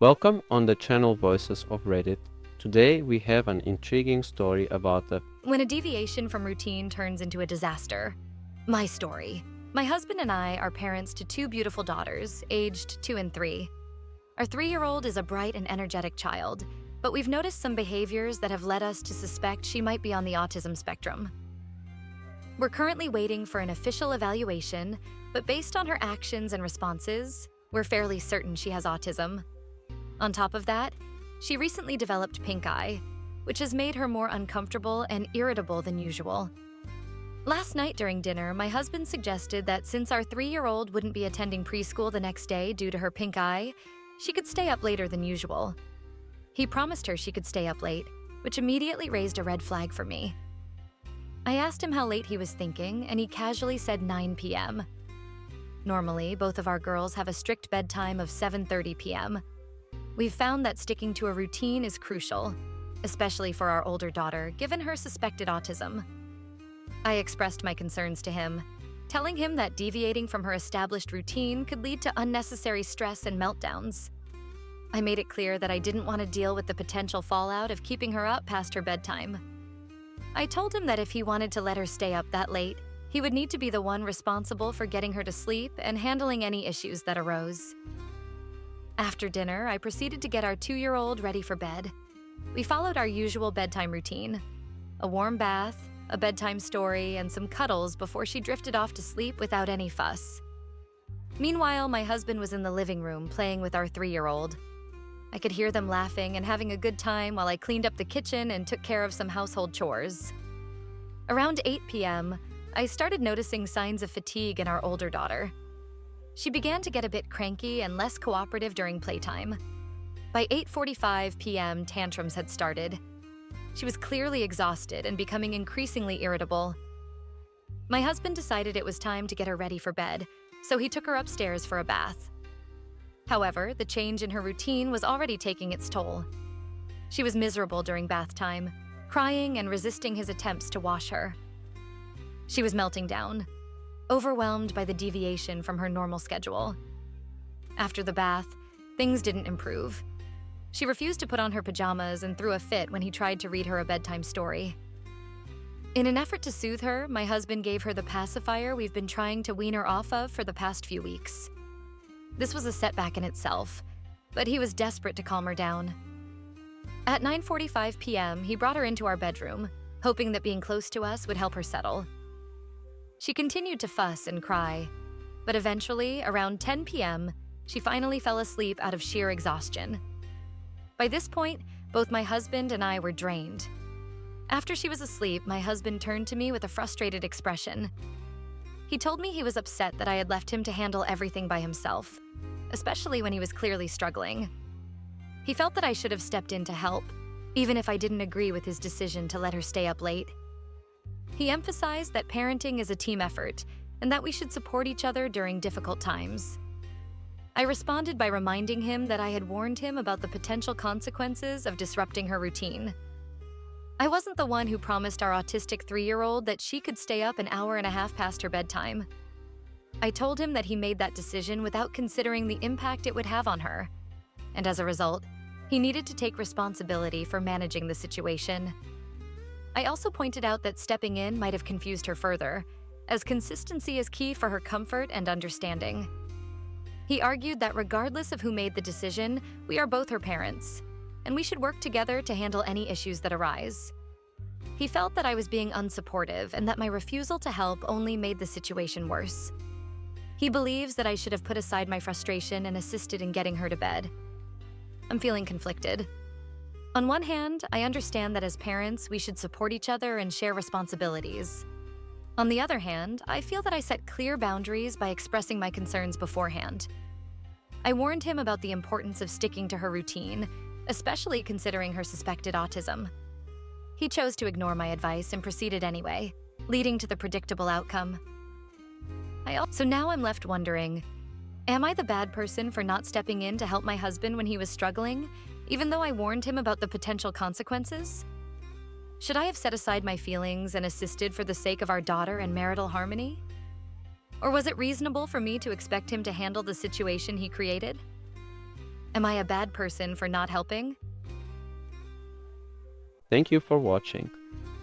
Welcome on the channel Voices of Reddit. Today we have an intriguing story about the When a deviation from routine turns into a disaster. My story. My husband and I are parents to two beautiful daughters, aged 2 and 3. Our 3-year-old is a bright and energetic child, but we've noticed some behaviors that have led us to suspect she might be on the autism spectrum. We're currently waiting for an official evaluation, but based on her actions and responses, we're fairly certain she has autism. On top of that, she recently developed pink eye, which has made her more uncomfortable and irritable than usual. Last night during dinner, my husband suggested that since our 3-year-old wouldn't be attending preschool the next day due to her pink eye, she could stay up later than usual. He promised her she could stay up late, which immediately raised a red flag for me. I asked him how late he was thinking, and he casually said 9 p.m. Normally, both of our girls have a strict bedtime of 7:30 p.m. We've found that sticking to a routine is crucial, especially for our older daughter, given her suspected autism. I expressed my concerns to him, telling him that deviating from her established routine could lead to unnecessary stress and meltdowns. I made it clear that I didn't want to deal with the potential fallout of keeping her up past her bedtime. I told him that if he wanted to let her stay up that late, he would need to be the one responsible for getting her to sleep and handling any issues that arose. After dinner, I proceeded to get our 2-year-old ready for bed. We followed our usual bedtime routine: a warm bath, a bedtime story, and some cuddles before she drifted off to sleep without any fuss. Meanwhile, my husband was in the living room playing with our 3-year-old. I could hear them laughing and having a good time while I cleaned up the kitchen and took care of some household chores. Around 8 p.m., I started noticing signs of fatigue in our older daughter. She began to get a bit cranky and less cooperative during playtime. By 8:45 p.m., tantrums had started. She was clearly exhausted and becoming increasingly irritable. My husband decided it was time to get her ready for bed, so he took her upstairs for a bath. However, the change in her routine was already taking its toll. She was miserable during bath time, crying and resisting his attempts to wash her. She was melting down, overwhelmed by the deviation from her normal schedule. After the bath, things didn't improve. She refused to put on her pajamas and threw a fit when he tried to read her a bedtime story. In an effort to soothe her, my husband gave her the pacifier we've been trying to wean her off of for the past few weeks. This was a setback in itself, but he was desperate to calm her down. At 9:45 p.m., he brought her into our bedroom, hoping that being close to us would help her settle. She continued to fuss and cry, but eventually, around 10 p.m., she finally fell asleep out of sheer exhaustion. By this point, both my husband and I were drained. After she was asleep, my husband turned to me with a frustrated expression. He told me he was upset that I had left him to handle everything by himself, especially when he was clearly struggling. He felt that I should have stepped in to help, even if I didn't agree with his decision to let her stay up late. He emphasized that parenting is a team effort and that we should support each other during difficult times. I responded by reminding him that I had warned him about the potential consequences of disrupting her routine. I wasn't the one who promised our autistic 3-year-old that she could stay up an hour and a half past her bedtime. I told him that he made that decision without considering the impact it would have on her, and as a result, he needed to take responsibility for managing the situation. I also pointed out that stepping in might have confused her further, as consistency is key for her comfort and understanding. He argued that regardless of who made the decision, we are both her parents, and we should work together to handle any issues that arise. He felt that I was being unsupportive and that my refusal to help only made the situation worse. He believes that I should have put aside my frustration and assisted in getting her to bed. I'm feeling conflicted. On one hand, I understand that as parents, we should support each other and share responsibilities. On the other hand, I feel that I set clear boundaries by expressing my concerns beforehand. I warned him about the importance of sticking to her routine, especially considering her suspected autism. He chose to ignore my advice and proceeded anyway, leading to the predictable outcome. So now I'm left wondering, am I the bad person for not stepping in to help my husband when he was struggling, even though I warned him about the potential consequences? Should I have set aside my feelings and assisted for the sake of our daughter and marital harmony? Or was it reasonable for me to expect him to handle the situation he created? Am I a bad person for not helping? Thank you for watching.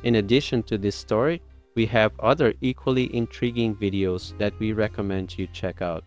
In addition to this story, we have other equally intriguing videos that we recommend you check out.